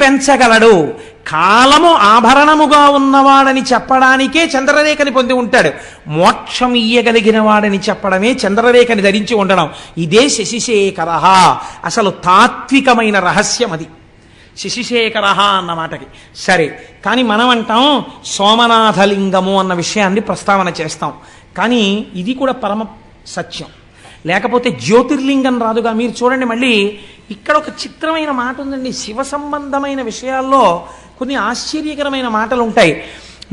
పెంచగలడు. కాలము ఆభరణముగా ఉన్నవాడని చెప్పడానికే చంద్రరేఖని పొంది ఉంటాడు. మోక్షం ఇయ్యగలిగిన వాడని చెప్పడమే చంద్రరేఖని ధరించి ఉండడం. ఇదే శశిశేఖర. అసలు తాత్వికమైన రహస్యం అది, శశిశేఖర అన్న మాటకి. సరే, కానీ మనం అంటాం సోమనాథలింగము అన్న విషయాన్ని ప్రస్తావన చేస్తాం. కానీ ఇది కూడా పరమ సత్యం. లేకపోతే జ్యోతిర్లింగం రాదుగా. మీరు చూడండి, మళ్ళీ ఇక్కడ ఒక చిత్రమైన మాట ఉందండి. శివ సంబంధమైన విషయాల్లో కొన్ని ఆశ్చర్యకరమైన మాటలు ఉంటాయి.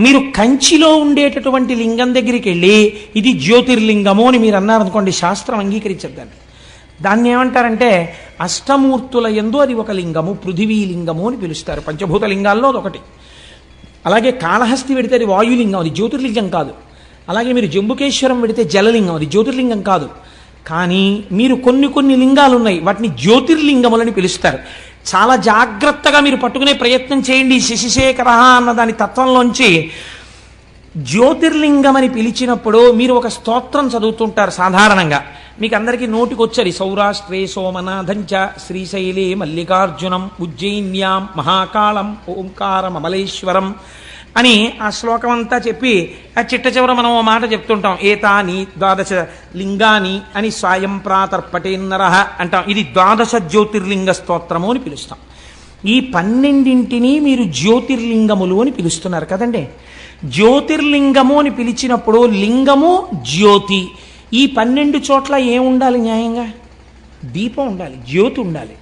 మీరు కంచిలో ఉండేటటువంటి లింగం దగ్గరికి వెళ్ళి ఇది జ్యోతిర్లింగము అని మీరు అన్నారనుకోండి, శాస్త్రం అంగీకరించద్దండి. దాన్ని ఏమంటారంటే అష్టమూర్తుల యందు అది ఒక లింగము, పృథివీలింగము అని పిలుస్తారు. పంచభూత లింగాల్లో అదొకటి. అలాగే కాళహస్తి పెడితే అది వాయులింగం, అది జ్యోతిర్లింగం కాదు. అలాగే మీరు జంబుకేశ్వరం పెడితే జలలింగం, అది జ్యోతిర్లింగం కాదు. కానీ మీరు కొన్ని లింగాలు ఉన్నాయి, వాటిని జ్యోతిర్లింగములని పిలుస్తారు. చాలా జాగ్రత్తగా మీరు పట్టుకునే ప్రయత్నం చేయండి. శశిశేఖర అన్న దాని తత్వంలోంచి జ్యోతిర్లింగం అని పిలిచినప్పుడు మీరు ఒక స్తోత్రం చదువుతుంటారు సాధారణంగా. మీకు అందరికీ నోటికొచ్చరి సౌరాష్ట్రే సోమనాథంచ శ్రీశైలే మల్లికార్జునం ఉజ్జయిన్యాం మహాకాళం ఓంకారం అమలేశ్వరం అని ఆ శ్లోకం అంతా చెప్పి ఆ చిట్ట చివర మనం ఓ మాట చెప్తుంటాం, ఏతాని ద్వాదశ లింగాని అని స్వయం ప్రాతర్పటేన్నర అంటాం. ఇది ద్వాదశ జ్యోతిర్లింగ స్తోత్రము అని పిలుస్తాం. ఈ 12 మీరు జ్యోతిర్లింగములు అని పిలుస్తున్నారు కదండి. జ్యోతిర్లింగము అని పిలిచినప్పుడు లింగము జ్యోతి, ఈ 12 చోట్ల ఏముండాలి? న్యాయంగా దీపం ఉండాలి, జ్యోతి ఉండాలి.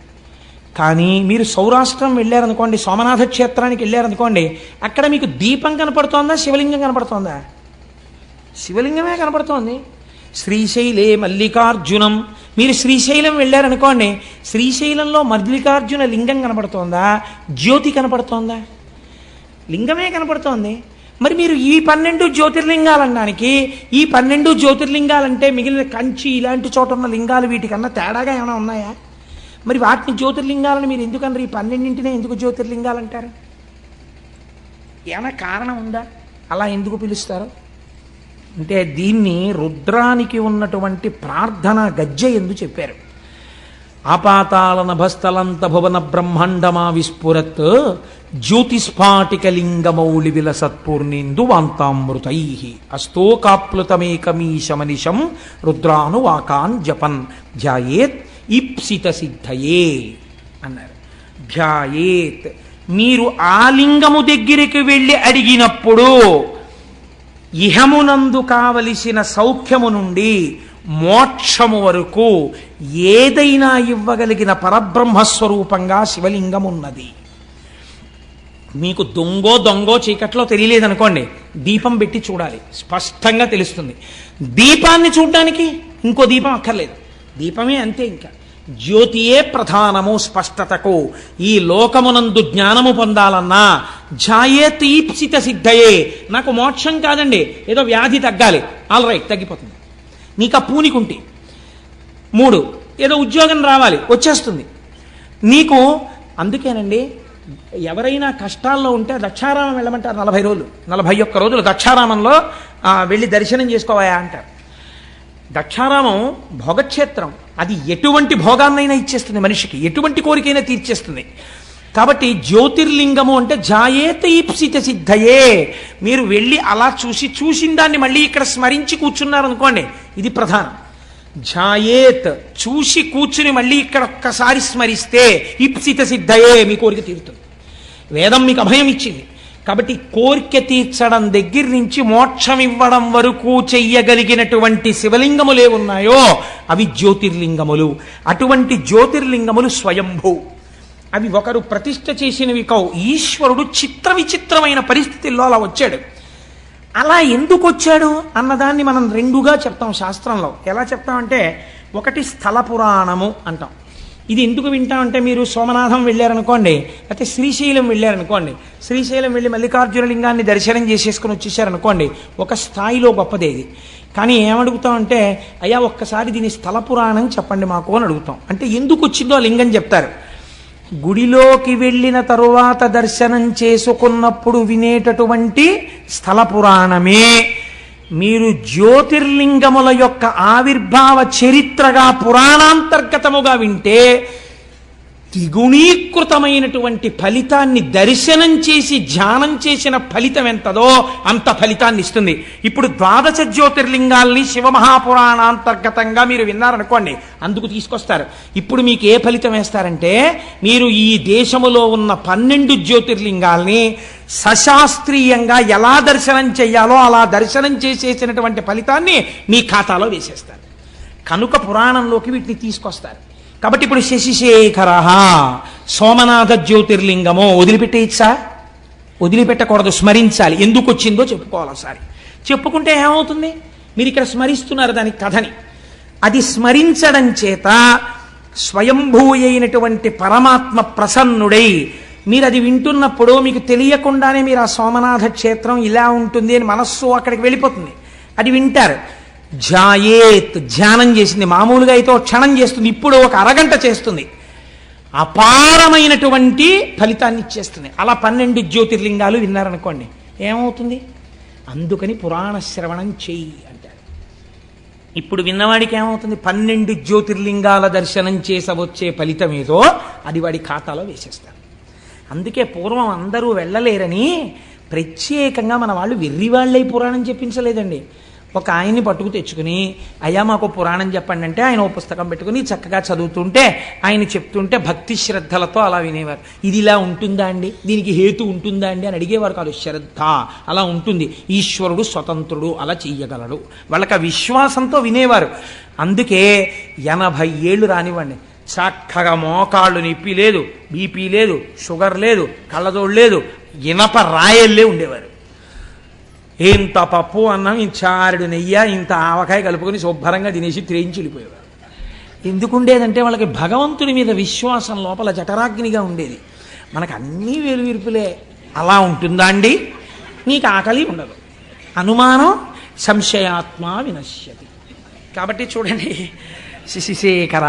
కానీ మీరు సౌరాష్ట్రం వెళ్ళారనుకోండి, సోమనాథ క్షేత్రానికి వెళ్ళారనుకోండి, అక్కడ మీకు దీపం కనపడుతోందా, శివలింగం కనపడుతోందా? శివలింగమే కనపడుతోంది. శ్రీశైలే మల్లికార్జునం, మీరు శ్రీశైలం వెళ్ళారనుకోండి, శ్రీశైలంలో మల్లికార్జున లింగం కనపడుతోందా, జ్యోతి కనపడుతోందా? లింగమే కనపడుతోంది. మరి మీరు ఈ 12 జ్యోతిర్లింగాలనడానికి, ఈ 12 జ్యోతిర్లింగాలంటే మిగిలిన కంచి ఇలాంటి చోట ఉన్న లింగాలు వీటికన్నా తేడాగా ఏమైనా ఉన్నాయా? మరి వాటిని జ్యోతిర్లింగాలను మీరు ఎందుకన్నారు? ఈ 12 ఎందుకు జ్యోతిర్లింగాలు అంటారు? ఏమైనా కారణం ఉందా? అలా ఎందుకు పిలుస్తారు అంటే దీన్ని రుద్రానికి ఉన్నటువంటి ప్రార్థన గజ్జె ఎందు చెప్పారు. ఆపాతాళ నభస్థలంత భువన బ్రహ్మాండమా విస్ఫురత్ జ్యోతిస్ఫాటికలింగమౌళి విలసత్పూర్ణేందు వాంతామృతై అస్తోకాప్లుతమేకమీశమనిశం రుద్రానువాకాన్ జపన్ ధ్యాయేత్ ఈప్సిత సిద్ధయే అన్నారు. ధ్యాయేత్, మీరు ఆ లింగము దగ్గరికి వెళ్ళి అడిగినప్పుడు ఇహమునందు కావలసిన సౌఖ్యము నుండి మోక్షము వరకు ఏదైనా ఇవ్వగలిగిన పరబ్రహ్మస్వరూపంగా శివలింగం ఉన్నది. మీకు దొంగో చీకట్లో తెలియలేదనుకోండి, దీపం పెట్టి చూడాలి, స్పష్టంగా తెలుస్తుంది. దీపాన్ని చూడడానికి ఇంకో దీపం అక్కర్లేదు, దీపమే అంతే. ఇంకా జ్యోతియే ప్రధానము స్పష్టతకు. ఈ లోకమునందు జ్ఞానము పొందాలన్నా ఝాయేత్ ఈప్సిత సిద్ధయే. నాకు మోక్షం కాదండి, ఏదో వ్యాధి తగ్గాలి, ఆల్ రైట్ తగ్గిపోతుంది. నీకు ఆ పూనికుంటే 3 ఏదో ఉద్యోగం రావాలి, వచ్చేస్తుంది నీకు. అందుకేనండి ఎవరైనా కష్టాల్లో ఉంటే దక్షారామం వెళ్ళమంటారు. 40 రోజులు 41 రోజులు దక్షారామంలో వెళ్ళి దర్శనం చేసుకోవాయా అంటారు. దక్షారామం భోగక్షేత్రం, అది ఎటువంటి భోగాన్నైనా ఇచ్చేస్తుంది మనిషికి, ఎటువంటి కోరికైనా తీర్చేస్తుంది. కాబట్టి జ్యోతిర్లింగము అంటే ఝాయేత్ ఈప్సిత సిద్ధయే. మీరు వెళ్ళి అలా చూసిన దాన్ని మళ్ళీ ఇక్కడ స్మరించి కూర్చున్నారనుకోండి, ఇది ప్రధానం. ఝాయేత్, చూసి కూర్చుని మళ్ళీ ఇక్కడ ఒక్కసారి స్మరిస్తే ఈప్సిత సిద్ధయే, మీ కోరిక తీరుతుంది. వేదం మీకు అభయం ఇచ్చింది. కాబట్టి కోరిక తీర్చడం దగ్గర నుంచి మోక్షం ఇవ్వడం వరకు చెయ్యగలిగినటువంటి శివలింగములు ఏమున్నాయో అవి జ్యోతిర్లింగములు. అటువంటి జ్యోతిర్లింగములు స్వయంభూ, అవి ఒకరు ప్రతిష్ఠ చేసినవి కావు. ఈశ్వరుడు చిత్ర విచిత్రమైన పరిస్థితుల్లో అలా వచ్చాడు. అలా ఎందుకు వచ్చాడు అన్నదాన్ని మనం 2గా చెప్తాం శాస్త్రంలో. ఎలా చెప్తామంటే, ఒకటి స్థల పురాణము అంటాం. ఇది ఎందుకు వింటామంటే, మీరు సోమనాథం వెళ్ళారనుకోండి, అయితే శ్రీశైలం వెళ్ళారనుకోండి, శ్రీశైలం వెళ్ళి మల్లికార్జున లింగాన్ని దర్శనం చేసేసుకుని వచ్చేసారనుకోండి, ఒక స్థాయిలో గొప్పదే ఇది. కానీ ఏమడుగుతామంటే, అయ్యా ఒక్కసారి దీని స్థల పురాణం చెప్పండి మాకు అని అడుగుతాం. అంటే ఎందుకు వచ్చిందో ఆ లింగం చెప్తారు. గుడిలోకి వెళ్ళిన తరువాత దర్శనం చేసుకున్నప్పుడు వినేటటువంటి స్థల పురాణమే మీరు జ్యోతిర్లింగముల యొక్క ఆవిర్భావ చరిత్రగా పురాణాంతర్గతముగా వింటే ద్విగుణీకృతమైనటువంటి ఫలితాన్ని దర్శనం చేసి ధ్యానం చేసిన ఫలితం ఎంతదో అంత ఫలితాన్ని ఇస్తుంది. ఇప్పుడు 12 జ్యోతిర్లింగాల్ని శివమహాపురాణాంతర్గతంగా మీరు విన్నారనుకోండి, అందుకు తీసుకొస్తారు. ఇప్పుడు మీకు ఏ ఫలితం వేస్తారంటే, మీరు ఈ దేశములో ఉన్న 12 జ్యోతిర్లింగాల్ని సశాస్త్రీయంగా ఎలా దర్శనం చెయ్యాలో అలా దర్శనం చేసేసినటువంటి ఫలితాన్ని మీ ఖాతాలో వేసేస్తారు. కనుక పురాణంలోకి వీటిని తీసుకొస్తారు. కాబట్టి ఇప్పుడు శశిశేఖర సోమనాథ జ్యోతిర్లింగమో వదిలిపెట్టేయచ్చా? వదిలిపెట్టకూడదు, స్మరించాలి. ఎందుకు వచ్చిందో చెప్పుకోవాలి ఒకసారి. చెప్పుకుంటే ఏమవుతుంది? మీరు ఇక్కడ స్మరిస్తున్నారు దాని కథని. అది స్మరించడం చేత స్వయంభూ అయినటువంటి పరమాత్మ ప్రసన్నుడై మీరు అది వింటున్నప్పుడు మీకు తెలియకుండానే మీరు ఆ సోమనాథ క్షేత్రం ఇలా ఉంటుంది అని మనస్సు అక్కడికి వెళ్ళిపోతుంది. అది వింటారు. ధ్యాయేత్, ధ్యానం చేసింది. మామూలుగా అయితే ఒక క్షణం చేస్తుంది, ఇప్పుడు ఒక అరగంట చేస్తుంది. అపారమైనటువంటి ఫలితాన్ని ఇచ్చేస్తుంది. అలా 12 జ్యోతిర్లింగాలు విన్నారనుకోండి, ఏమవుతుంది? అందుకని పురాణ శ్రవణం చెయ్యి అంటారు. ఇప్పుడు విన్నవాడికి ఏమవుతుంది? 12 జ్యోతిర్లింగాల దర్శనం చేసవచ్చే ఫలితం ఏదో అది వాడి ఖాతాలో వేసేస్తారు. అందుకే పూర్వం అందరూ వెళ్ళలేరని ప్రత్యేకంగా మన వాళ్ళు వెర్రివాళ్ళై పురాణం చెప్పించలేదండి. ఒక ఆయన్ని పట్టుకు తెచ్చుకుని, అయ్యా మాకు పురాణం చెప్పండి అంటే ఆయన ఓ పుస్తకం పెట్టుకుని చక్కగా చదువుతుంటే ఆయన చెప్తుంటే భక్తి శ్రద్ధలతో అలా వినేవారు. ఇది ఇలా ఉంటుందా అండి, దీనికి హేతు ఉంటుందా అండి అని అడిగేవారు కాదు. శ్రద్ధ అలా ఉంటుంది, ఈశ్వరుడు స్వతంత్రుడు, అలా చెయ్యగలడు, వాళ్ళకి ఆ విశ్వాసంతో వినేవారు. అందుకే 80 ఏళ్ళు రానివ్వండి, చక్కగా మోకాళ్ళు నొప్పి లేదు, బీపీ లేదు, షుగర్ లేదు, కళ్ళజోడు లేదు, ఇనప రాయల్లే ఉండేవారు. ఇంత పప్పు అన్నం, ఇంత చారుడు నెయ్యి, ఇంత ఆవకాయ కలుపుకొని శుభ్రంగా తినేసి త్రేయించి వెళ్ళిపోయేవారు. ఎందుకు ఉండేదంటే వాళ్ళకి భగవంతుని మీద విశ్వాసం లోపల జఠరాగ్నిగా ఉండేది. మనకు అన్నీ వేరువిరుపులే. అలా ఉంటుందా అండి? నీకు ఆకలి ఉండదు, అనుమానం సంశయాత్మ వినశ్యతి. కాబట్టి చూడండి, శశిశేఖర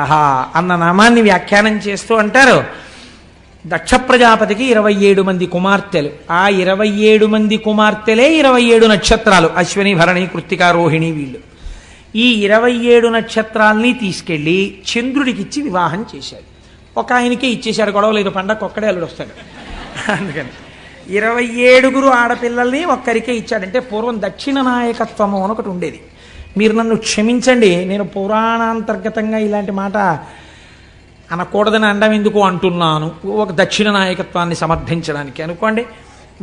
అన్న నామాన్ని వ్యాఖ్యానం చేస్తూ అంటారు, దక్ష ప్రజాపతికి 27 మంది కుమార్తెలు. ఆ 27 మంది కుమార్తెలే 27 నక్షత్రాలు, అశ్విని, భరణి, కృత్తిక, రోహిణి. వీళ్ళు ఈ 27 నక్షత్రాల్ని తీసుకెళ్ళి చంద్రుడికిచ్చి వివాహం చేశాడు. ఒక ఆయనకే ఇచ్చేశాడు, గొడవ లేదు, పండగ ఒక్కడే అల్లుడు వస్తాడు. అందుకని 27 ఆడపిల్లల్ని ఒక్కరికే ఇచ్చాడంటే పూర్వం దక్షిణ నాయకత్వము అని ఒకటి ఉండేది. మీరు నన్ను క్షమించండి, నేను పురాణాంతర్గతంగా ఇలాంటి మాట అనకూడదని అండం ఎందుకు అంటున్నాను, ఒక దక్షిణ నాయకత్వాన్ని సమర్థించడానికి. అనుకోండి,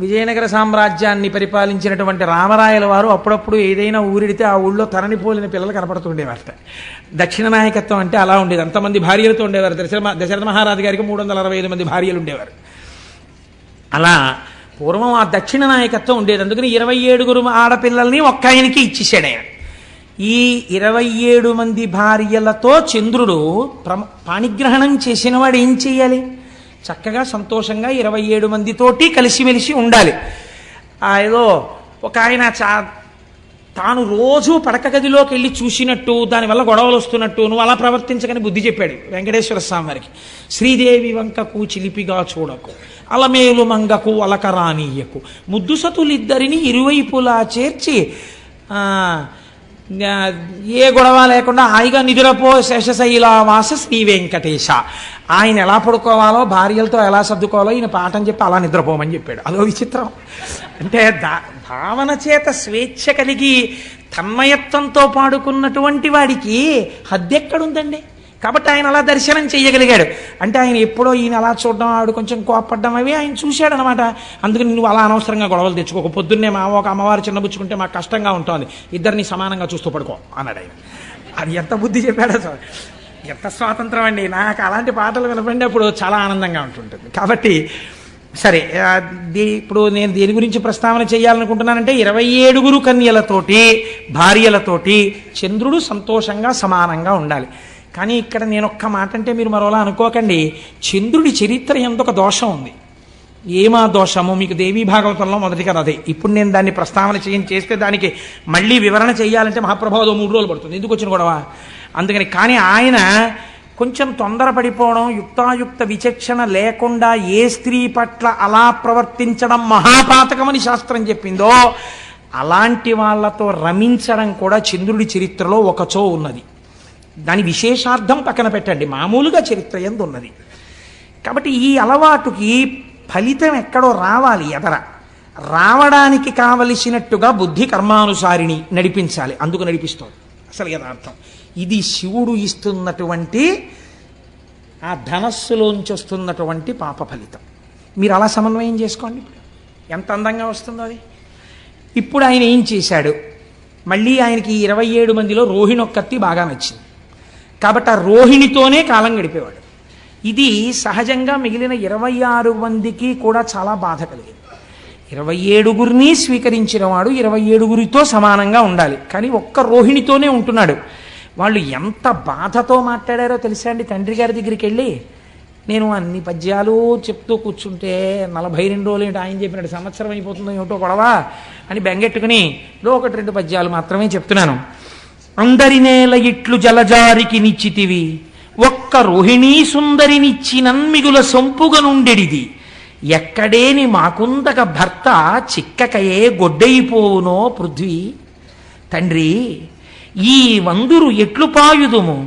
విజయనగర సామ్రాజ్యాన్ని పరిపాలించినటువంటి రామరాయల వారు అప్పుడప్పుడు ఏదైనా ఊరిడితే ఆ ఊళ్ళో తనని పోలిన పిల్లలు కనపడుతుండేవారట. దక్షిణ నాయకత్వం అంటే అలా ఉండేది. అంతమంది భార్యలతో ఉండేవారు. దశరథ మహారాజు గారికి 365 మంది భార్యలు ఉండేవారు. అలా పూర్వం ఆ దక్షిణ నాయకత్వం ఉండేది. అందుకని 27 ఆడపిల్లల్ని ఒక్క ఆయనకి ఇచ్చేసాడు ఆయన. ఈ 27 మంది భార్యలతో చంద్రుడు పాణిగ్రహణం చేసిన వాడు ఏం చెయ్యాలి? చక్కగా సంతోషంగా 27 మందితోటి కలిసిమెలిసి ఉండాలి. ఏదో ఒక ఆయన తాను రోజు పడక గదిలోకి వెళ్ళి చూసినట్టు, దానివల్ల గొడవలు వస్తున్నట్టు నువ్వు అలా ప్రవర్తించకని బుద్ధి చెప్పాడు వెంకటేశ్వర స్వామి వారికి. శ్రీదేవి వంకకు చిలిపిగా చూడకు, అలమేలు మంగకు అలకరానీయకు, ముద్దుసతులిద్దరిని ఇరువైపులా చేర్చి ఏ గొడవ లేకుండా హాయిగా నిదురపో శేషశైలావాస శ్రీ వెంకటేశ. ఆయన ఎలా పడుకోవాలో, భార్యలతో ఎలా సర్దుకోవాలో ఈయన పాఠం చెప్పి అలా నిద్రపోమని చెప్పాడు. అదో విచిత్రం. అంటే భావన చేత స్వేచ్ఛ కలిగి తన్మయత్వంతో పాడుకున్నటువంటి వాడికి హద్దెక్కడుందండి? కాబట్టి ఆయన అలా దర్శనం చేయగలిగాడు. అంటే ఆయన ఎప్పుడో ఈయన అలా చూడడం, ఆవిడ కొంచెం కోపడ్డం అవి ఆయన చూశాడనమాట. అందుకని నువ్వు అలా అనవసరంగా గొడవలు తెచ్చుకోక, పొద్దున్నే ఒక అమ్మవారు చిన్నబుచ్చుకుంటే మాకు కష్టంగా ఉంటుంది, ఇద్దరిని సమానంగా చూస్తూ పడుకో అన్నాడు ఆయన. అది ఎంత బుద్ధి చెప్పాడో, ఎంత స్వాతంత్రం అండి. నాకు అలాంటి పాటలు వినపడినప్పుడు చాలా ఆనందంగా ఉంటుంటుంది. కాబట్టి సరే, ఇప్పుడు నేను దేని గురించి ప్రస్తావన చేయాలనుకుంటున్నానంటే 27 కన్యలతోటి భార్యలతోటి చంద్రుడు సంతోషంగా సమానంగా ఉండాలి. కానీ ఇక్కడ నేను ఒక్క మాట అంటే మీరు మరోలా అనుకోకండి, చంద్రుడి చరిత్ర ఎంతొక దోషం ఉంది. ఏమా దోషము? మీకు దేవీ భాగవతంలో మొదటిగా అదే. ఇప్పుడు నేను దాన్ని ప్రస్తావన చేస్తే దానికి మళ్ళీ వివరణ చేయాలంటే మహాప్రభావం 3 రోజులు పడుతుంది. ఎందుకు వచ్చిన గొడవ? అందుకని. కానీ ఆయన కొంచెం తొందరపడిపోవడం, యుక్తాయుక్త విచక్షణ లేకుండా ఏ స్త్రీ పట్ల అలా ప్రవర్తించడం మహాపాతకమని శాస్త్రం చెప్పిందో అలాంటి వాళ్లతో రమించడం కూడా చంద్రుడి చరిత్రలో ఒకచో ఉన్నది. దాని విశేషార్థం పక్కన పెట్టండి, మామూలుగా చరిత్ర యందు ఉన్నది. కాబట్టి ఈ అలవాటుకి ఫలితం ఎక్కడో రావాలి, రావడానికి కావలసినట్టుగా బుద్ధి కర్మానుసారిని నడిపించాలి, అందుకు నడిపిస్తోంది అసలు యథార్థం. ఇది శివుడు ఇస్తున్నటువంటి ఆ ధనస్సులోంచి వస్తున్నటువంటి పాప ఫలితం. మీరు అలా సమన్వయం చేసుకోండి, ఇప్పుడు ఎంత అందంగా వస్తుందో అది. ఇప్పుడు ఆయన ఏం చేశాడు, మళ్ళీ ఆయనకి 27 మందిలో రోహిణి ఒక్కత్తి బాగా నచ్చింది కాబట్టి ఆ రోహిణితోనే కాలం గడిపేవాడు. ఇది సహజంగా మిగిలిన 26 మందికి కూడా చాలా బాధ కలిగింది. 27గురిని స్వీకరించిన వాడు 27గురితో సమానంగా ఉండాలి, కానీ ఒక్క రోహిణితోనే ఉంటున్నాడు. వాళ్ళు ఎంత బాధతో మాట్లాడారో తెలుసా అండి. తండ్రి గారి దగ్గరికి వెళ్ళి, నేను అన్ని పద్యాలు చెప్తూ కూర్చుంటే 42 రోజులు ఏంటి, ఆయన చెప్పినట్టు సంవత్సరం అయిపోతుందో ఏమిటో గొడవ అని బెంగెట్టుకుని 1-2 పద్యాలు మాత్రమే చెప్తున్నాను. అందరి నేల ఇట్లు జలజారికి నిచ్చితివి, ఒక్క రోహిణీ సుందరినిచ్చినన్మిగుల సొంపుగా నుండెడిది, ఎక్కడేని మాకుందక భర్త చిక్కకయే గొడ్డైపోవునో పృథ్వీ. తండ్రి ఈ వందురు ఎట్లు పాయుదుము,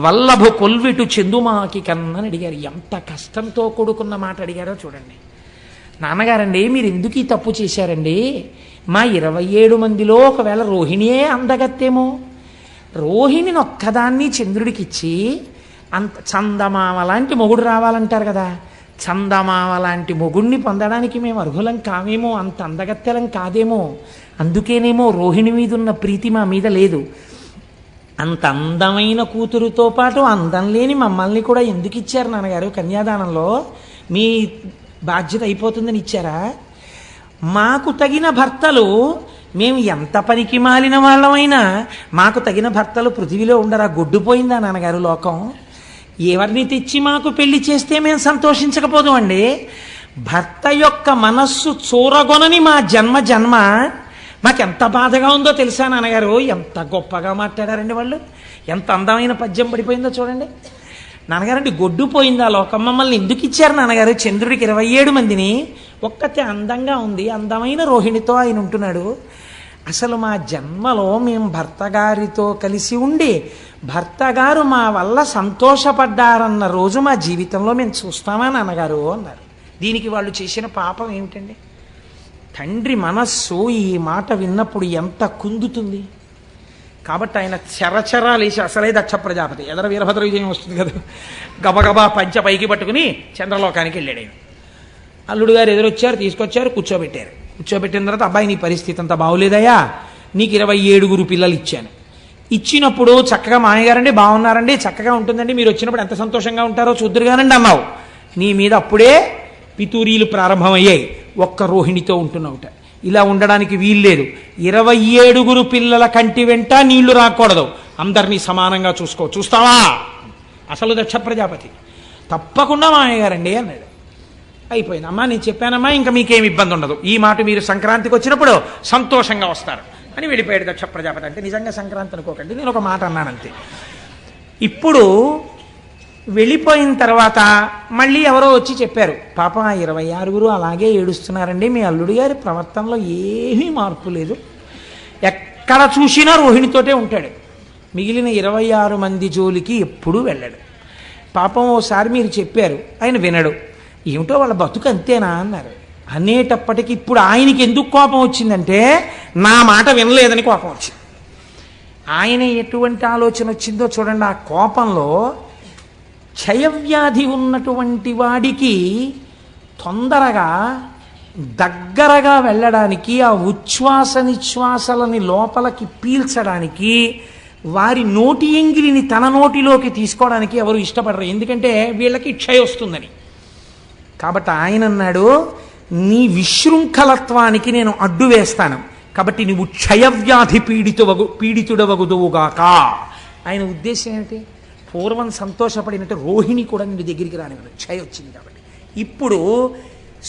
వల్లభు కొల్విటు చెందుమాకి కన్నని అడిగారు. ఎంత కష్టంతో కూడుకున్న మాట అడిగారో చూడండి. నాన్నగారండి మీరు ఎందుకు ఈ తప్పు చేశారండి, మా 27 మందిలో ఒకవేళ రోహిణియే అందగత్తేమో, రోహిణిని ఒక్కదాన్ని చంద్రుడికిచ్చి అంత చందమామ లాంటి మొగుడు రావాలంటారు కదా, చందమామ లాంటి మొగుడిని పొందడానికి మేము అర్హులం కావేమో, అంత అందగత్తెలం కాదేమో, అందుకేనేమో రోహిణి మీద ఉన్న ప్రీతి మా మీద లేదు. అంత అందమైన కూతురుతో పాటు అందం లేని మమ్మల్ని కూడా ఎందుకు ఇచ్చారు నాన్నగారు కన్యాదానంలో, మీ బాధ్యత అయిపోతుందని ఇచ్చారా? మాకు తగిన భర్తలు, మేము ఎంత పనికి మాలిన వాళ్ళమైనా మాకు తగిన భర్తలు పృథివీలో ఉండరా? గొడ్డుపోయిందా నాన్నగారు లోకం? ఎవరిని తెచ్చి మాకు పెళ్లి చేస్తే మేము సంతోషించకపోదు అండి. భర్త యొక్క మనస్సు చూరగొనని మా జన్మ మాకెంత బాధగా ఉందో తెలుసా నాన్నగారు. ఎంత గొప్పగా మాట్లాడారండి వాళ్ళు, ఎంత అందమైన పద్యం పడిపోయిందో చూడండి. నాన్నగారండి గొడ్డుపోయిందా లోకం, మమ్మల్ని ఎందుకు ఇచ్చారు నాన్నగారు చంద్రుడికి 27 మందిని, ఒక్కతే అందంగా ఉంది, అందమైన రోహిణితో ఆయన ఉంటున్నాడు. అసలు మా జన్మలో మేము భర్త గారితో కలిసి ఉండి భర్త గారు మా వల్ల సంతోషపడ్డారన్న రోజు మా జీవితంలో మేము చూస్తామా నాన్నగారు అన్నారు. దీనికి వాళ్ళు చేసిన పాపం ఏమిటండి? తండ్రి మనస్సు ఈ మాట విన్నప్పుడు ఎంత కుందుతుంది. కాబట్టి ఆయన చరచరాలేసి, అసలే దక్ష ప్రజాపతి ఎదర వీరభద్ర విజయం వస్తుంది కదా, గబగబా పంచ పైకి పట్టుకుని చంద్రలోకానికి వెళ్ళాడు. ఆయన అల్లుడు గారు ఎదురొచ్చారు, తీసుకొచ్చారు, కూర్చోబెట్టారు. కూర్చోబెట్టిన తర్వాత, అబ్బాయి నీ పరిస్థితి అంతా బాగోలేదయ్యా, నీకు 27 పిల్లలు ఇచ్చాను. ఇచ్చినప్పుడు చక్కగా మామయ్యగారండి బాగున్నారండి, చక్కగా ఉంటుందండి, మీరు వచ్చినప్పుడు ఎంత సంతోషంగా ఉంటారో చూద్దురుగానండి అన్నావు. నీ మీద అప్పుడే పితూరీలు ప్రారంభమయ్యాయి, ఒక్క రోహిణితో ఉంటున్నావుట. ఇలా ఉండడానికి వీల్లేదు. 27 పిల్లల కంటి వెంట నీళ్లు రాకూడదు, అందరినీ సమానంగా చూస్తావా? అసలు దక్ష ప్రజాపతి. తప్పకుండా మామయ్యగారండి అన్నాడు. అయిపోయింది. అమ్మా నేను చెప్పానమ్మా, ఇంకా మీకేం ఇబ్బంది ఉండదు, ఈ మాట మీరు సంక్రాంతికి వచ్చినప్పుడు సంతోషంగా వస్తారు అని వెళ్ళిపోయాడు దక్ష ప్రజాపతి. అంటే నిజంగా సంక్రాంతి అనుకోకండి, నేను ఒక మాట అన్నానంతే. ఇప్పుడు వెళ్ళిపోయిన తర్వాత మళ్ళీ ఎవరో వచ్చి చెప్పారు, పాపం 26 అలాగే ఏడుస్తున్నారండి, మీ అల్లుడి గారి ప్రవర్తనలో ఏమీ మార్పు లేదు, ఎక్కడ చూసినా రోహిణితోటే ఉంటాడు, మిగిలిన 26 మంది జోలికి ఎప్పుడూ వెళ్ళాడు. పాపం ఓసారి మీరు చెప్పారు, ఆయన వినడు, ఏమిటో వాళ్ళ బతుకు అంతేనా అన్నారు. అనేటప్పటికీ ఇప్పుడు ఆయనకి ఎందుకు కోపం వచ్చిందంటే, నా మాట వినలేదని కోపం వచ్చింది. ఆయన ఎటువంటి ఆలోచన వచ్చిందో చూడండి. ఆ కోపంలో క్షయవ్యాధి ఉన్నటువంటి వాడికి తొందరగా దగ్గరగా వెళ్ళడానికి, ఆ ఉచ్ఛ్వాస నిశ్వాసలని లోపలికి పీల్చడానికి, వారి నోటి ఎంగిలిని తన నోటిలోకి తీసుకోవడానికి ఎవరు ఇష్టపడరు, ఎందుకంటే వీళ్ళకి క్షయ వస్తుందని. కాబట్టి ఆయన అన్నాడు, నీ విశృంఖలత్వానికి నేను అడ్డు వేస్తాను, కాబట్టి నువ్వు క్షయవ్యాధి పీడితుడవగుదువుగాక. ఆయన ఉద్దేశం ఏమిటి? పూర్వం సంతోషపడినట్టు రోహిణి కూడా నీ దగ్గరికి రానివ్వదు, క్షయ వచ్చింది కాబట్టి. ఇప్పుడు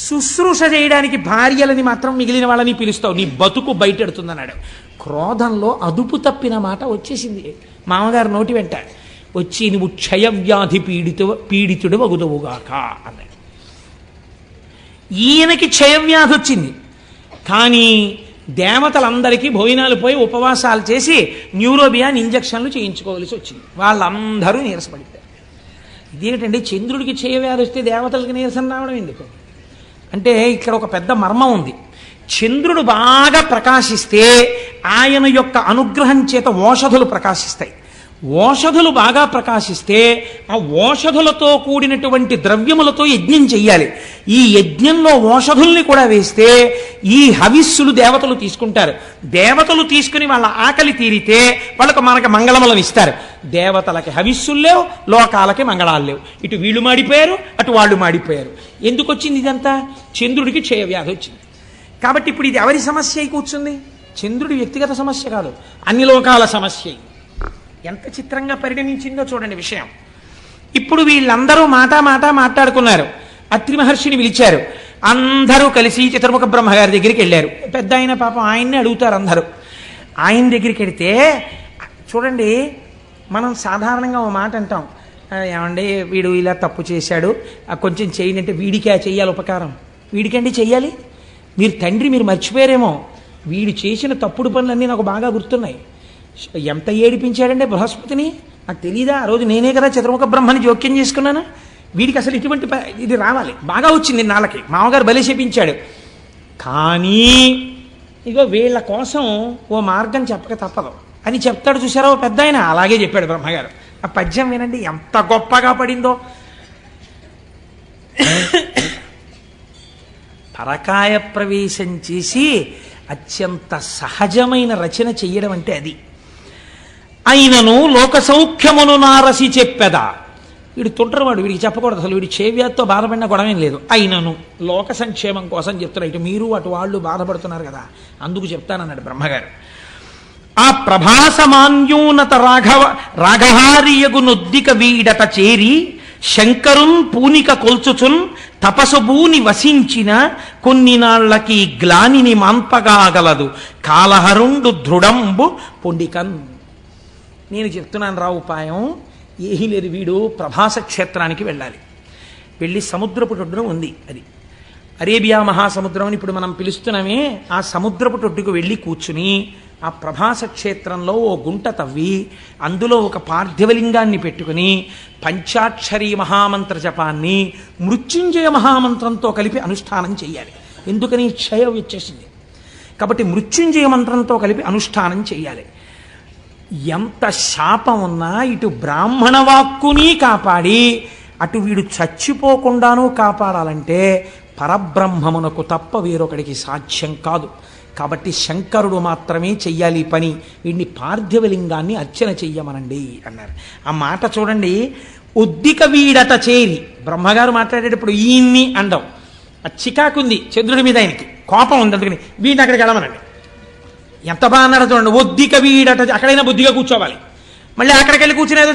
శుశ్రూష చేయడానికి భార్యలని మాత్రం మిగిలిన వాళ్ళని పిలుస్తావు, నీ బతుకు బయటెడుతుందన్నాడు. క్రోధంలో అదుపు తప్పిన మాట వచ్చేసింది మామగారు నోటి వెంట. వచ్చి నువ్వు క్షయవ్యాధి పీడితుడు వగుదువుగాక అన్నాడు. ఈయనకి క్షయవ్యాధి వచ్చింది, కానీ దేవతలందరికీ భోజనాలు పోయి ఉపవాసాలు చేసి న్యూరోబియాన్ ఇంజక్షన్లు చేయించుకోవలసి వచ్చింది. వాళ్ళందరూ నీరసపడిపోయారు. ఇదేంటండి చంద్రుడికి క్షయవ్యాధి వస్తే దేవతలకి నీరసం రావడం ఎందుకు అంటే ఇక్కడ ఒక పెద్ద మర్మం ఉంది. చంద్రుడు బాగా ప్రకాశిస్తే ఆయన యొక్క అనుగ్రహం చేత ఓషధులు ప్రకాశిస్తాయి. ఓషధులు బాగా ప్రకాశిస్తే ఆ ఓషధులతో కూడినటువంటి ద్రవ్యములతో యజ్ఞం చెయ్యాలి. ఈ యజ్ఞంలో ఓషధుల్ని కూడా వేస్తే ఈ హవిస్సులు దేవతలు తీసుకుంటారు. దేవతలు తీసుకుని వాళ్ళ ఆకలి తీరితే వాళ్ళకు మనకు మంగళములను ఇస్తారు. దేవతలకి హవిస్సులు లేవు, లోకాలకి మంగళాలు లేవు. ఇటు వీళ్ళు మాడిపోయారు, అటు వాళ్ళు మాడిపోయారు. ఎందుకు వచ్చింది ఇదంతా? చంద్రుడికి క్షయవ్యాధి వచ్చింది. కాబట్టి ఇప్పుడు ఇది ఎవరి సమస్య అయి కూర్చుంది? చంద్రుడి వ్యక్తిగత సమస్య కాదు, అన్ని లోకాల సమస్య. ఎంత చిత్రంగా పరిణమించిందో చూడండి విషయం. ఇప్పుడు వీళ్ళందరూ మాట మాట్లాడుకున్నారు. అత్రి మహర్షిని పిలిచారు. అందరూ కలిసి చతుర్ముఖ బ్రహ్మగారి దగ్గరికి వెళ్ళారు. పెద్ద ఆయన పాపం ఆయన్ని అడుగుతారు అందరూ. ఆయన దగ్గరికి వెడితే చూడండి, మనం సాధారణంగా ఓ మాట అంటాం, ఏమండి వీడు ఇలా తప్పు చేశాడు, కొంచెం చేయనంటే వీడికి చెయ్యాలి ఉపకారం. వీడికండి చెయ్యాలి? మీరు తండ్రి, మీరు మర్చిపోయారేమో. వీడు చేసిన తప్పుడు పనులన్నీ నాకు బాగా గుర్తున్నాయి. ఎంత ఏడిపించాడంటే బృహస్పతిని, నాకు తెలీదా? ఆ రోజు నేనే కదా చతుర్ముఖ బ్రహ్మని జోక్యం చేసుకున్నాను. వీడికి అసలు ఇటువంటి ఇది రావాలి. బాగా వచ్చింది నాళ్ళకి, మామగారు బలి చెప్పించాడు. కానీ ఇగో వీళ్ళ కోసం ఓ మార్గం చెప్పక తప్పదు అని చెప్తాడు. చూసారా ఓ పెద్ద ఆయన? అలాగే చెప్పాడు బ్రహ్మగారు. ఆ పద్యం వినండి ఎంత గొప్పగా పడిందో. పరకాయ ప్రవేశం చేసి అత్యంత సహజమైన రచన చెయ్యడం అంటే అది. అయినను లోక సౌఖ్యమును నారసి చెప్పెదా. వీడు తుంటరవాడు, వీడికి చెప్పకూడదు అసలు. వీడి క్షయవ్యాధితో బాధపడిన గొడవేం లేదు. అయినను లోక సంక్షేమం కోసం చెప్తున్నారు. ఇటు మీరు అటు వాళ్ళు బాధపడుతున్నారు కదా, అందుకు చెప్తానన్నాడు బ్రహ్మగారు. ఆ ప్రభాసమాన్యూనత రాఘహారియగు నొద్దిక వీడట చేరి శంకరున్ పూనిక కొల్చుచున్ తపసుభూని వసించిన కొన్ని నాళ్లకి గ్లానిని మాన్పగాగలదు కాలహరుండు దృఢంబు పొండికన్. నేను చెప్తున్నాను రా ఉపాయం. ఏమీ లేదు, వీడు ప్రభాస క్షేత్రానికి వెళ్ళాలి. వెళ్ళి సముద్రపు ఒడ్డున ఉంది, అది అరేబియా మహాసముద్రం అని ఇప్పుడు మనం పిలుస్తున్నామే. ఆ సముద్రపు ఒడ్డుకు వెళ్ళి కూర్చుని ఆ ప్రభాస క్షేత్రంలో ఓ గుంట తవ్వి అందులో ఒక పార్థివలింగాన్ని పెట్టుకుని పంచాక్షరీ మహామంత్ర జపాన్ని మృత్యుంజయ మహామంత్రంతో కలిపి అనుష్ఠానం చేయాలి. ఎందుకని? క్షయం వచ్చేసింది కాబట్టి మృత్యుంజయ మంత్రంతో కలిపి అనుష్ఠానం చేయాలి. ఎంత శాపం ఉన్నా ఇటు బ్రాహ్మణ వాక్కుని కాపాడి అటు వీడు చచ్చిపోకుండానూ కాపాడాలంటే పరబ్రహ్మమునకు తప్ప వేరొకడికి సాధ్యం కాదు. కాబట్టి శంకరుడు మాత్రమే చెయ్యాలి పని. వీడిని పార్థివలింగాన్ని అర్చన చెయ్యమనండి అన్నారు. ఆ మాట చూడండి. ఉద్దిక వీడట చేరి, బ్రహ్మగారు మాట్లాడేటప్పుడు ఈయన్ని అండం. ఆ చికాకుంది చంద్రుడి మీద, ఆయనకి కోపం ఉంది. అందుకని వీడిని అక్కడికి వెళ్ళమనండి. ఎంత బాగా అన్నాడు చూడండి. ఒద్దిక వీడట, అక్కడైనా బుద్ధిగా కూర్చోవాలి. మళ్ళీ అక్కడికి వెళ్ళి కూర్చుని ఏదో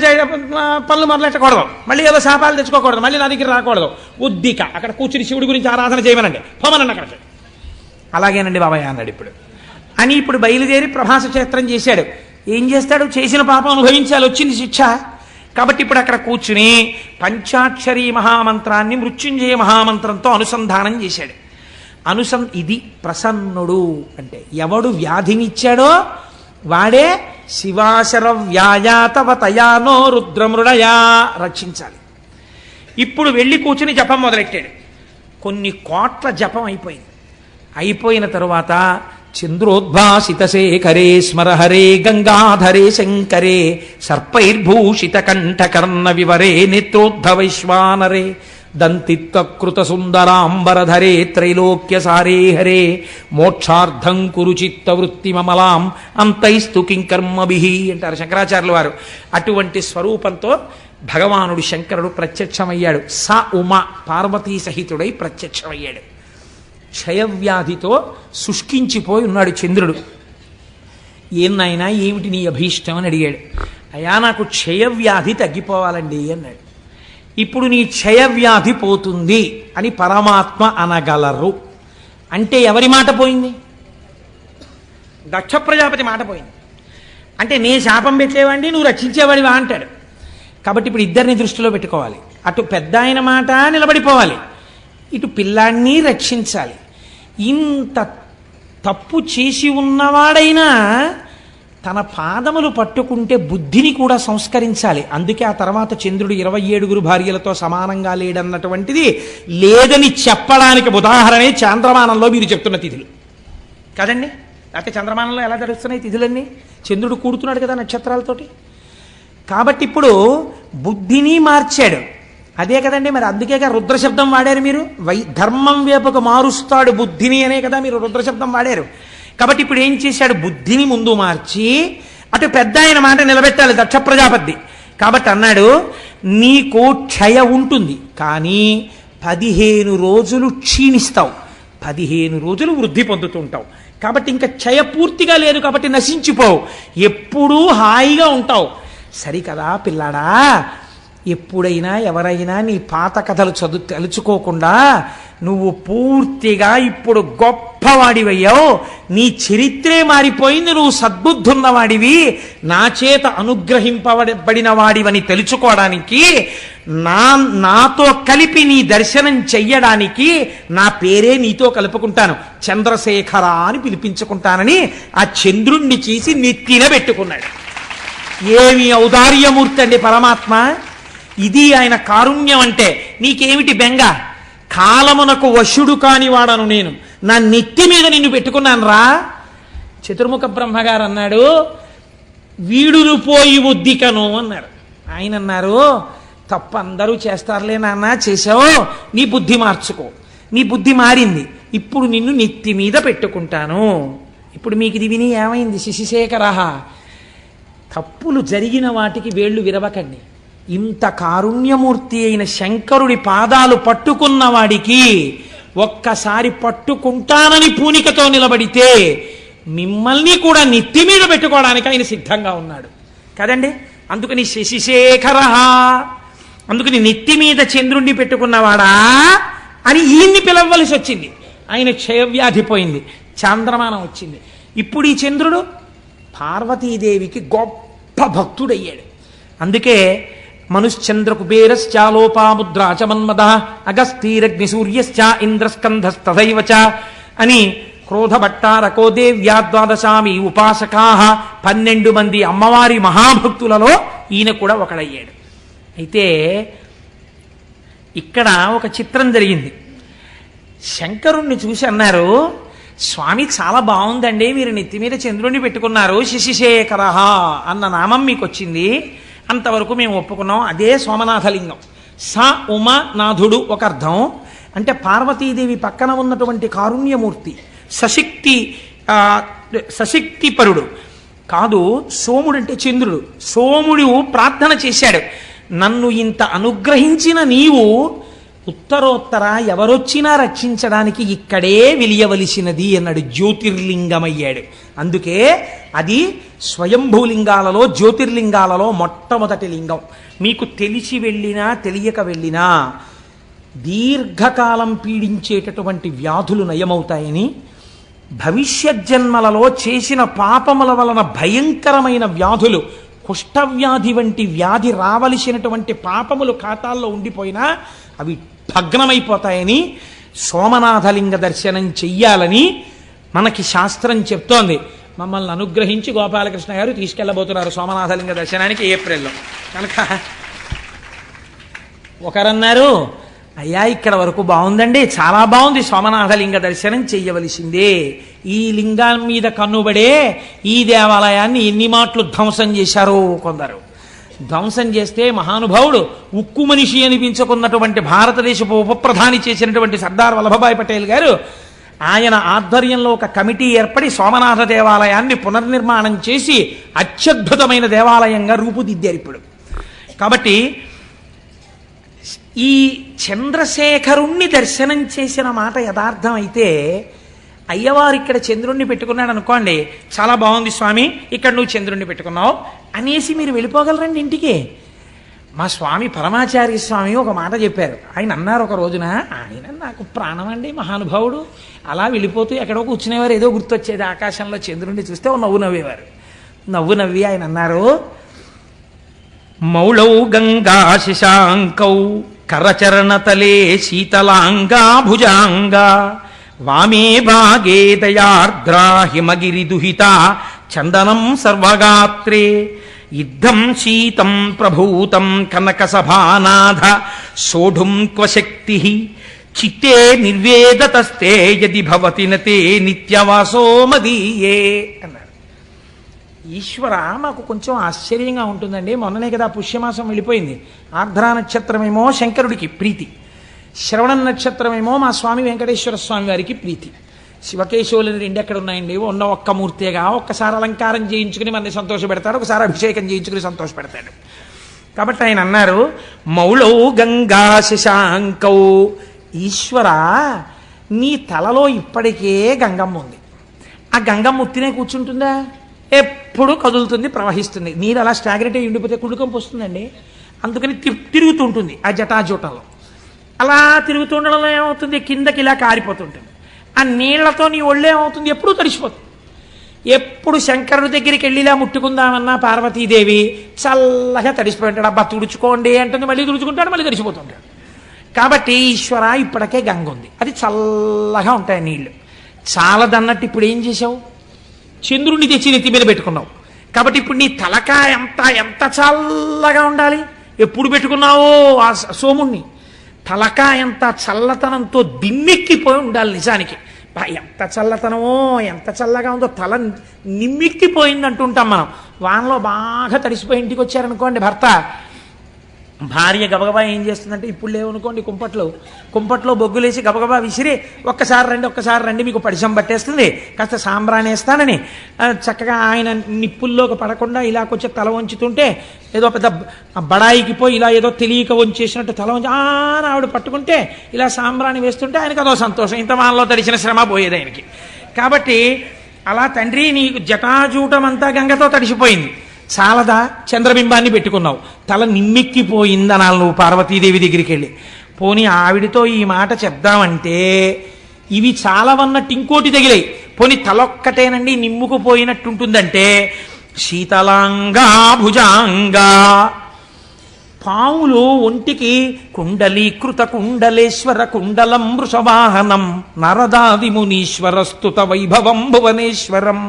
పనులు మొదలెట్టకూడదు, మళ్ళీ ఏదో శాపాలు తెచ్చుకోకూడదు, మళ్ళీ నా దగ్గర రాకూడదు. ఒద్దిక అక్కడ కూర్చుని శివుడి గురించి ఆరాధన చేయమనండి, పోమనండి అక్కడికి. అలాగేనండి బాబాయ్ అన్నాడు ఇప్పుడు అని. ఇప్పుడు బయలుదేరి ప్రభాస క్షేత్రం చేశాడు. ఏం చేస్తాడు? చేసిన పాపం అనుభవించాలి, వచ్చింది శిక్ష. కాబట్టి ఇప్పుడు అక్కడ కూర్చుని పంచాక్షరీ మహామంత్రాన్ని మృత్యుంజయ మహామంత్రంతో అనుసంధానం చేశాడు. ఇది ప్రసన్నుడు అంటే ఎవడు వ్యాధినిచ్చాడో వాడే శివాశర వ్యాయాతవ తయానో రుద్రమృడయా రక్షించాలి. ఇప్పుడు వెళ్ళి కూర్చుని జపం మొదలెట్టాడు. కొన్ని కోట్ల జపం అయిపోయింది. అయిపోయిన తరువాత చంద్రోద్భాసిత శేఖరే స్మరహరే గంగాధరే శంకరే సర్పైర్భూషిత కంఠకర్ణ వివరే నేత్రోద్ధవైశ్వానరే దంతిత్వకృత సుందరాంబరధరే త్రైలోక్య సారే హరే మోక్షార్థం కురు చిత్త వృత్తి మమలాం అంతైస్తు కింకర్మభిః అంటారు శంకరాచార్యుల వారు. అటువంటి స్వరూపంతో భగవానుడు శంకరుడు ప్రత్యక్షమయ్యాడు. స ఉమ పార్వతీ సహితుడై ప్రత్యక్షమయ్యాడు. క్షయవ్యాధితో శుష్కించిపోయి ఉన్నాడు చంద్రుడు. ఏనాయనా ఏమిటి నీ అభీష్టం అని అడిగాడు. అయ్యా నాకు క్షయవ్యాధి తగ్గిపోవాలండి అన్నాడు. ఇప్పుడు నీ క్షయవ్యాధి పోతుంది అని పరమాత్మ అనగలరు అంటే ఎవరి మాట పోయింది? దక్ష ప్రజాపతి మాట పోయింది. అంటే నే శాపం పెట్టేవాడిని, నువ్వు రక్షించేవాడివా అంటాడు. కాబట్టి ఇప్పుడు ఇద్దరిని దృష్టిలో పెట్టుకోవాలి. అటు పెద్ద ఆయన మాట నిలబడిపోవాలి, ఇటు పిల్లాన్ని రక్షించాలి. ఇంత తప్పు చేసి ఉన్నవాడైనా తన పాదములు పట్టుకుంటే బుద్ధిని కూడా సంస్కరించాలి. అందుకే ఆ తర్వాత చంద్రుడు 27 భార్యలతో సమానంగా లేడన్నటువంటిది లేదని చెప్పడానికి ఉదాహరణే చాంద్రమానంలో మీరు చెప్తున్న తిథులు కదండి. లేకపోతే చంద్రమానంలో ఎలా జరుగుతున్నాయి తిథులన్నీ? చంద్రుడు కూడుతున్నాడు కదా నక్షత్రాలతోటి. కాబట్టి ఇప్పుడు బుద్ధిని మార్చాడు. అదే కదండి, మరి అందుకేగా రుద్రశబ్దం వాడారు మీరు. ధర్మం వైపుకు మారుస్తాడు బుద్ధిని అనే కదా మీరు రుద్రశబ్దం వాడారు. కాబట్టి ఇప్పుడు ఏం చేశాడు? బుద్ధిని ముందు మార్చి అటు పెద్ద ఆయన మాట నిలబెట్టాలి దక్ష ప్రజాపతి. కాబట్టి అన్నాడు, నీకు క్షయ ఉంటుంది కానీ 15 రోజులు క్షీణిస్తావు, 15 రోజులు వృద్ధి పొందుతుంటావు. కాబట్టి ఇంకా క్షయ పూర్తిగా లేదు కాబట్టి నశించిపోవు, ఎప్పుడూ హాయిగా ఉంటావు. సరికదా పిల్లాడా, ఎప్పుడైనా ఎవరైనా నీ పాత కథలు తలుచుకోకుండా నువ్వు పూర్తిగా ఇప్పుడు గొప్పవాడివయ్యావు, నీ చరిత్రే మారిపోయింది, నువ్వు సద్బుద్ధున్నవాడివి, నా చేత అనుగ్రహింపబడిన వాడివని తెలుసుకోవడానికి, నాతో కలిపి నీ దర్శనం చెయ్యడానికి నా పేరే నీతో కలుపుకుంటాను, చంద్రశేఖర అని పిలిపించుకుంటానని ఆ చంద్రుణ్ణి చేసి నెత్తిన పెట్టుకున్నాడు. ఏమి ఔదార్యమూర్తి అండి పరమాత్మ. ఇది ఆయన కారుణ్యం అంటే. నీకేమిటి బెంగ? కాలమునకు వశుడు కాని వాడను నేను, నా నెత్తి మీద నిన్ను పెట్టుకున్నాను రా. చతుర్ముఖ బ్రహ్మగారు అన్నాడు, వీడును పోయి ఉద్దికను అన్నాడు. ఆయన అన్నారు, తప్పు అందరూ చేస్తారులే నాన్న, చేసావు, నీ బుద్ధి మార్చుకో. నీ బుద్ధి మారింది, ఇప్పుడు నిన్ను నెత్తి మీద పెట్టుకుంటాను. ఇప్పుడు మీకు ఇది విని ఏమైంది? శశిశేఖర, తప్పులు జరిగిన వాటికి వేళ్ళు విరవకండి. ఇంత కారుణ్యమూర్తి అయిన శంకరుడి పాదాలు పట్టుకున్న వాడికి ఒక్కసారి పట్టుకుంటానని పూనికతో నిలబడితే మిమ్మల్ని కూడా నెత్తి మీద పెట్టుకోవడానికి ఆయన సిద్ధంగా ఉన్నాడు కదండి. అందుకని శశిశేఖర, అందుకని నెత్తి మీద చంద్రుణ్ణి పెట్టుకున్నవాడా అని ఈయన్ని పిలవలసి వచ్చింది. ఆయన క్షయవ్యాధి పోయింది, చాంద్రమానం వచ్చింది. ఇప్పుడు ఈ చంద్రుడు పార్వతీదేవికి గొప్ప భక్తుడయ్యాడు. అందుకే మనుశ్చంద్ర కుబేరశ్చాలోపాముద్రా చ మన్మద అగస్తీరగ్ని సూర్యశ్చ ఇంద్రస్కంధస్తథైవ చ అని క్రోధభట్టారకో దేవ్యా ద్వాదశామి ఉపాసకా 12 మంది అమ్మవారి మహాభక్తులలో ఈయన కూడా ఒకడయ్యాడు. అయితే ఇక్కడ ఒక చిత్రం జరిగింది. శంకరుణ్ణి చూసి అన్నారు, స్వామి చాలా బాగుందండి, మీరు నెత్తి మీద చంద్రుణ్ణి పెట్టుకున్నారు, శశిశేఖర అన్న నామం మీకు వచ్చింది, అంతవరకు మేము ఒప్పుకున్నాం. అదే సోమనాథలింగం. స ఉమానాథుడు ఒక అర్థం. అంటే పార్వతీదేవి పక్కన ఉన్నటువంటి కారుణ్యమూర్తి, సశక్తిపరుడు కాదు. సోముడు అంటే చంద్రుడు. సోముడు ప్రార్థన చేశాడు, నన్ను ఇంత అనుగ్రహించిన నీవు ఉత్తరోత్తర ఎవరొచ్చినా రక్షించడానికి ఇక్కడే వెలియవలసినది అన్నాడు. జ్యోతిర్లింగమయ్యాడు. అందుకే అది స్వయంభూలింగాలలో జ్యోతిర్లింగాలలో మొట్టమొదటి లింగం. మీకు తెలిసి వెళ్ళినా తెలియక వెళ్ళినా దీర్ఘకాలం పీడించేటటువంటి వ్యాధులు నయమవుతాయని, భవిష్యజ్జన్మలలో చేసిన పాపముల వలన భయంకరమైన వ్యాధులు, కుష్ఠవ్యాధి వంటి వ్యాధి రావలసినటువంటి పాపములు ఖాతాల్లో ఉండిపోయినా అవి భగ్నమైపోతాయని, సోమనాథలింగ దర్శనం చెయ్యాలని మనకి శాస్త్రం చెప్తోంది. మమ్మల్ని అనుగ్రహించి గోపాలకృష్ణ గారు తీసుకెళ్ళబోతున్నారు సోమనాథలింగ దర్శనానికి ఏప్రిల్లో. కనుక ఒకరన్నారు, అయ్యా ఇక్కడ వరకు బాగుందండి, చాలా బాగుంది, సోమనాథలింగ దర్శనం చెయ్యవలసిందే. ఈ లింగం మీద కన్నుబడే ఈ దేవాలయాన్ని ఎన్ని మాటలు ధ్వంసం చేశారో కొందరు. ధ్వంసం చేస్తే మహానుభావుడు ఉక్కు మనిషి అనిపించుకున్నటువంటి భారతదేశపు ఉప ప్రధాని చేసినటువంటి సర్దార్ వల్లభభాయ్ పటేల్ గారు, ఆయన ఆధ్వర్యంలో ఒక కమిటీ ఏర్పడి సోమనాథ దేవాలయాన్ని పునర్నిర్మాణం చేసి అత్యద్భుతమైన దేవాలయంగా రూపుదిద్దారు ఇప్పుడు. కాబట్టి ఈ చంద్రశేఖరుణ్ణి దర్శనం చేసిన మాట యథార్థం అయితే, అయ్యవారు ఇక్కడ చంద్రుణ్ణి పెట్టుకున్నాడు అనుకోండి, చాలా బాగుంది స్వామి, ఇక్కడ నువ్వు చంద్రుణ్ణి పెట్టుకున్నావు అనేసి మీరు వెళ్ళిపోగలరండి ఇంటికి. మా స్వామి పరమాచార్య స్వామి ఒక మాట చెప్పారు. ఆయన అన్నారు ఒక రోజున, ఆయన నాకు ప్రాణం అండి మహానుభావుడు, అలా వెళ్ళిపోతూ ఎక్కడో కూర్చునేవారు, ఏదో గుర్తొచ్చేది, ఆకాశంలో చంద్రుణ్ణి చూస్తే ఓ నవ్వు నవ్వేవారు. నవ్వు నవ్వి ఆయన అన్నారు, మౌళౌ గంగా శశాంకౌ కరచరణతలే శీతలాంగా భుజాంగా వామే భాగే దయార్ద్రా హిమగిరి దుహిత చందనం సర్వగాత్రే యుద్ధం శీతం ప్రభూతం కనక సభానాథ సోఢుం క్వశక్తి చిత్తే నిర్వేదతస్తే యది భవతి నతే నిత్యవాసో మదీయే అన్నారు. ఈశ్వర, మాకు కొంచెం ఆశ్చర్యంగా ఉంటుందండి. మొన్ననే కదా పుష్యమాసం వెళ్ళిపోయింది. ఆర్ద్రా నక్షత్రమేమో శంకరుడికి ప్రీతి, శ్రవణ నక్షత్రమేమో మా స్వామి వెంకటేశ్వర స్వామి వారికి ప్రీతి. శివకేశవులని రెండు ఎక్కడ ఉన్నాయండి? ఉన్న ఒక్క మూర్తిగా ఒక్కసారి అలంకారం చేయించుకుని మనని సంతోషపెడతాడు, ఒకసారి అభిషేకం చేయించుకుని సంతోషపెడతాడు. కాబట్టి ఆయన అన్నారు, మౌళౌ గంగా శశాంకౌ. ఈశ్వర, నీ తలలో ఇప్పటికే గంగమ్మ ఉంది. ఆ గంగమ్మ ఉత్తినే కూర్చుంటుందా? ఎప్పుడు కదులుతుంది, ప్రవహిస్తుంది. నీరు అలా స్టాగ్నెట్ అయి ఉండిపోతే కుళ్ళుకంపు వస్తుందండి. అందుకని తిరుగుతుంటుంది ఆ జటాజూటంలో. అలా తిరుగుతుండడంలో ఏమవుతుంది? కిందకి ఇలా కారిపోతుంటుంది. ఆ నీళ్లతో నీ ఒళ్ళే ఏమవుతుంది? ఎప్పుడూ తడిసిపోతుంది. ఎప్పుడు శంకరుడి దగ్గరికి వెళ్ళి ఇలా ముట్టుకుందామన్నా పార్వతీదేవి చల్లగా తడిసిపోయి ఉంటాడు. అబ్బా తుడుచుకోండి అంటుంది, మళ్ళీ తుడుచుకుంటాడు, మళ్ళీ తడిసిపోతుంటాడు. కాబట్టి ఈశ్వర, ఇప్పటికే గంగ ఉంది, అది చల్లగా ఉంటాయి నీళ్లు. చాలదన్నట్టు ఇప్పుడు ఏం చేసావు? చంద్రుడిని తెచ్చి నెత్తి మీద పెట్టుకున్నావు. కాబట్టి ఇప్పుడు నీ తలకాయ ఎంత చల్లగా ఉండాలి? ఎప్పుడు పెట్టుకున్నావో ఆ సోముణ్ణి, తలకాయ ఎంత చల్లతనంతో దిమ్మెక్కిపోయి ఉండాలి. నిజానికి ఎంత చల్లతనమో, ఎంత చల్లగా ఉందో, తల నిమ్మెక్కిపోయింది అంటుంటాం మనం. వానలో బాగా తడిసిపోయి ఇంటికి వచ్చారనుకోండి భర్త, భార్య గబగబా ఏం చేస్తుందంటే, ఇప్పుడు లేవనుకోండి కుంపట్లో బొగ్గులేసి గబగబా విసిరి ఒక్కసారి రండి మీకు పడిశం పట్టేస్తుంది, కాస్త సాంబ్రాణి వేస్తానని చక్కగా ఆయన నిప్పుల్లోకి పడకుండా ఇలా కొంచెం తల వంచుతుంటే, ఏదో పెద్ద బడాయికి పోయి ఇలా ఏదో తెలియక వంచేసినట్టు తల వంచి ఆవిడ పట్టుకుంటే ఇలా సాంబ్రాణి వేస్తుంటే ఆయనకు అదో సంతోషం. ఇంత వానలో తడిసిన శ్రమ పోయేది ఆయనకి. కాబట్టి అలా తండ్రి, నీకు జటాజూటం అంతా గంగతో తడిసిపోయింది, చాలదా? చంద్రబింబాన్ని పెట్టుకున్నావు, తల నిమ్మెక్కిపోయిందనాలి నువ్వు పార్వతీదేవి దగ్గరికి వెళ్ళి. పోనీ ఆవిడితో ఈ మాట చెప్దామంటే ఇవి చాలవన్నట్టు ఇంకోటి తగిలాయి. పోనీ తలొక్కటేనండి నిమ్ముకుపోయినట్టుంటుందంటే, శీతలాంగా భుజాంగా. పావులు ఒంటికి కుండలీకృత కుండలేశ్వర కుండలం వృషవాహనం నరదాది మునీశ్వర స్తుత వైభవం భువనేశ్వరం.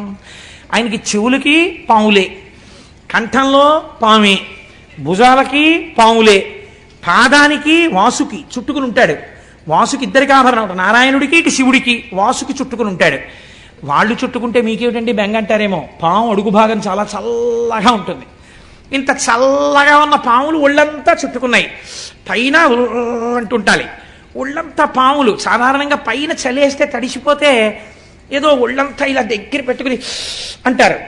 ఆయనకి చెవులకి పావులే, కంఠంలో పామే, భుజాలకి పాములే, పాదానికి వాసుకి చుట్టుకుని ఉంటాడు. వాసుకి ఇద్దరికి ఆభరణం ఉంటుంది, నారాయణుడికి ఇటు శివుడికి వాసుకి చుట్టుకుని ఉంటాడు. వాళ్ళు చుట్టుకుంటే మీకేమిటండి బెంగ అంటారేమో. పాము అడుగు భాగం చాలా చల్లగా ఉంటుంది. ఇంత చల్లగా ఉన్న పాములు ఒళ్ళంతా చుట్టుకున్నాయి, పైన అంటుంటాలి. ఒళ్ళంతా పాములు సాధారణంగా పైన చలేస్తే తడిసిపోతే ఏదో ఒళ్ళంతా ఇలా దగ్గర పెట్టుకుని అంటారు.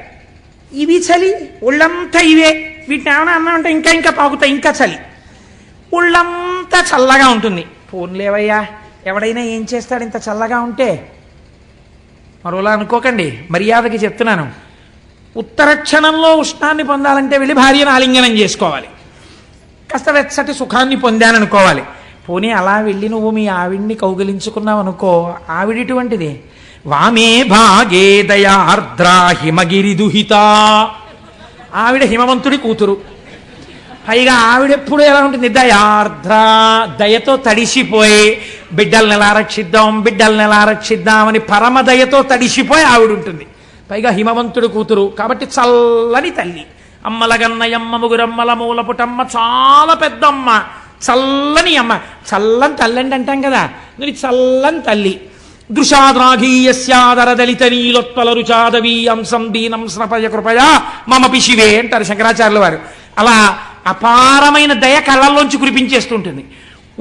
ఇవి చలి, ఒళ్ళంతా ఇవే. వీటిని ఏమైనా అన్నామంటే ఇంకా పాకుతాయి, ఇంకా చలి. ఒళ్ళంతా చల్లగా ఉంటుంది. పోన్లేవయ్యా, ఎవడైనా ఏం చేస్తాడు ఇంత చల్లగా ఉంటే? మరోలా అనుకోకండి, మర్యాదకి చెప్తున్నాను. ఉత్తర క్షణంలో ఉష్ణాన్ని పొందాలంటే వెళ్ళి భార్యను ఆలింగనం చేసుకోవాలి, కాస్త వెచ్చటి సుఖాన్ని పొందాననుకోవాలి. పోనీ అలా వెళ్ళి నువ్వు మీ ఆవిడ్ని కౌగిలించుకున్నావు అనుకో, ఆవిడిటువంటిది. వామే భాగే దయార్ద్రా హిమగిరి దుహిత. ఆవిడ హిమవంతుడి కూతురు, పైగా ఆవిడెప్పుడు ఎలా ఉంటుంది? దయార్ద్ర, దయతో తడిసిపోయి బిడ్డల్ని ఎలా రక్షిద్దామని పరమదయతో తడిసిపోయి ఆవిడ ఉంటుంది. పైగా హిమవంతుడి కూతురు కాబట్టి చల్లని తల్లి. అమ్మలగన్నయమ్మ ముగురమ్మల మూలపుటమ్మ, చాలా పెద్దమ్మ, చల్లని అమ్మ. చల్లని తల్లి అంటే అంటాం కదా, నువ్వు చల్లని తల్లి. దృశాద్రాఘీయస్యాదర దళిత నీలోత్పల రుచాదవీయం సందీనం స్నపయ కృపయా మమ పిశివే అంటారు శంకరాచార్యుల వారు. అలా అపారమైన దయ కళ్ళల్లోంచి కురిపించేస్తుంటుంది.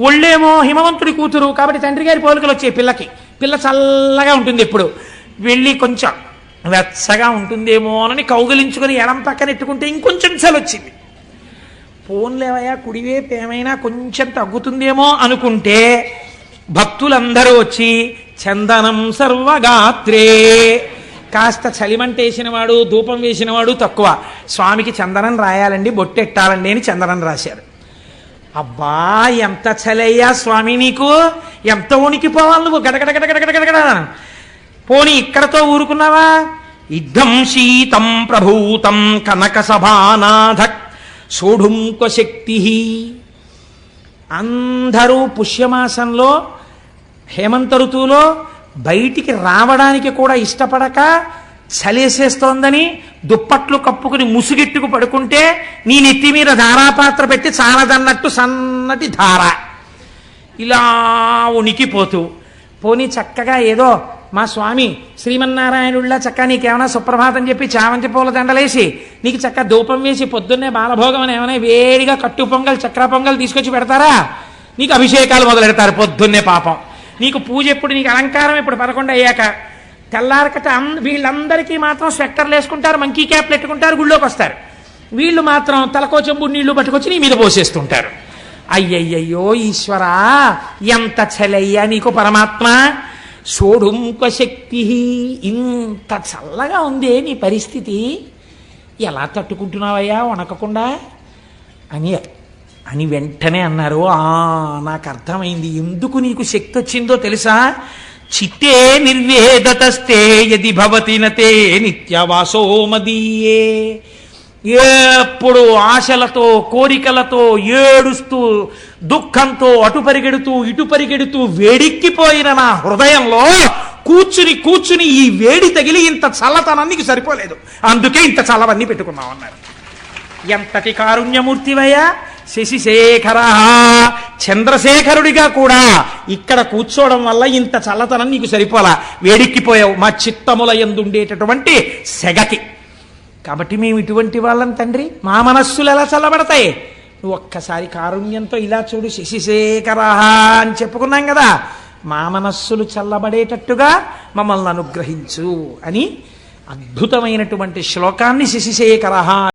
ఒళ్ళేమో హిమవంతుడి కూతురు కాబట్టి తండ్రి గారి పోలికలు వచ్చాయి పిల్లకి. పిల్ల చల్లగా ఉంటుంది, ఎప్పుడు వెళ్ళి కొంచెం వెచ్చగా ఉంటుందేమో అని కౌగిలించుకొని ఎడం పక్కన ఎట్టుకుంటే ఇంకొంచెం చలొచ్చింది. పోన్లేవయ్యా, కుడివైపు ఏమైనా కొంచెం తగ్గుతుందేమో అనుకుంటే భక్తులందరూ వచ్చి చందనం సర్వగాత్రే. కాస్త చలిమంటేసిన వాడు, ధూపం వేసిన వాడు తక్కువ. స్వామికి చందనం రాయాలండి, బొట్టెట్టాలండి అని చందనం రాశారు. అబ్బా, ఎంత చలయ్యా స్వామి నీకు, ఎంత వణికిపోవాలి నువ్వు, గడగడగడగడగడగడ. పోనీ ఇక్కడతో ఊరుకున్నావా? యుద్ధం శీతం ప్రభూతం కనక సభానాథ సోఢుంక శక్తి. అందరూ పుష్యమాసంలో హేమంత ఋతువులో బయటికి రావడానికి కూడా ఇష్టపడక చలేసేస్తోందని దుప్పట్లు కప్పుకుని ముసుగెట్టుకు పడుకుంటే నీ నెత్తి మీద ధారాపాత్ర పెట్టి చాలదన్నట్టు సన్నటి ధార ఇలా ఉనికిపోతూ, పోనీ చక్కగా ఏదో మా స్వామి శ్రీమన్నారాయణుళ్ళ చక్క నీకేమైనా సుప్రభాతం చెప్పి చామంతి పూల దండలేసి నీకు చక్క ధూపం వేసి పొద్దున్నే బాలభోగం అని ఏమైనా వేడిగా కట్టు పొంగల్ చక్ర పొంగల్ తీసుకొచ్చి పెడతారా? నీకు అభిషేకాలు మొదలెడతారు పొద్దున్నే. పాపం నీకు పూజ ఎప్పుడు, నీకు అలంకారం ఇప్పుడు 11 అయ్యాక. తెల్లారకట వీళ్ళందరికీ మాత్రం స్వెట్టర్లు వేసుకుంటారు, మంకీ క్యాప్లు పెట్టుకుంటారు, గుళ్ళోకి వస్తారు. వీళ్ళు మాత్రం తలకో చెంబు నీళ్లు పట్టుకొచ్చి నీ మీద పోసేస్తుంటారు. అయ్యయ్యో ఈశ్వరా, ఎంత చలయ్యా నీకు పరమాత్మ. సోడుంక శక్తి, ఇంత చల్లగా ఉందే నీ పరిస్థితి, ఎలా తట్టుకుంటున్నావయ్యా వణకకుండా అని వెంటనే అన్నారు. నాకు అర్థమైంది ఎందుకు నీకు శక్తి వచ్చిందో తెలుసా? చిత్తే నిర్వేదతస్తే యది భవతి నతే నిత్యవాసో మదీయే. ఎప్పుడు ఆశలతో కోరికలతో ఏడుస్తూ దుఃఖంతో అటు పరిగెడుతూ ఇటు పరిగెడుతూ వేడిక్కిపోయిన నా హృదయంలో కూర్చుని కూర్చుని ఈ వేడి తగిలి ఇంత చల్లతనానికి సరిపోలేదు, అందుకే ఇంత చల్లవన్నీ పెట్టుకున్నావు అన్నారు. ఎంతటి కారుణ్యమూర్తివయ్యా శశిశేఖర. చంద్రశేఖరుడిగా కూడా ఇక్కడ కూర్చోవడం వల్ల ఇంత చల్లతనం నీకు సరిపోలా, వేడిక్కిపోయావు మా చిత్తముల యందుండేటటువంటి సెగకి. కాబట్టి మేము ఇటువంటి వాళ్ళం తండ్రి, మా మనస్సులు ఎలా చల్లబడతాయి? నువ్వు ఒక్కసారి కారుణ్యంతో ఇలా చూడు, శశిశేఖర అని చెప్పుకున్నాం కదా, మా మనస్సులు చల్లబడేటట్టుగా మమ్మల్ని అనుగ్రహించు అని అద్భుతమైనటువంటి శ్లోకాన్ని శశిశేఖర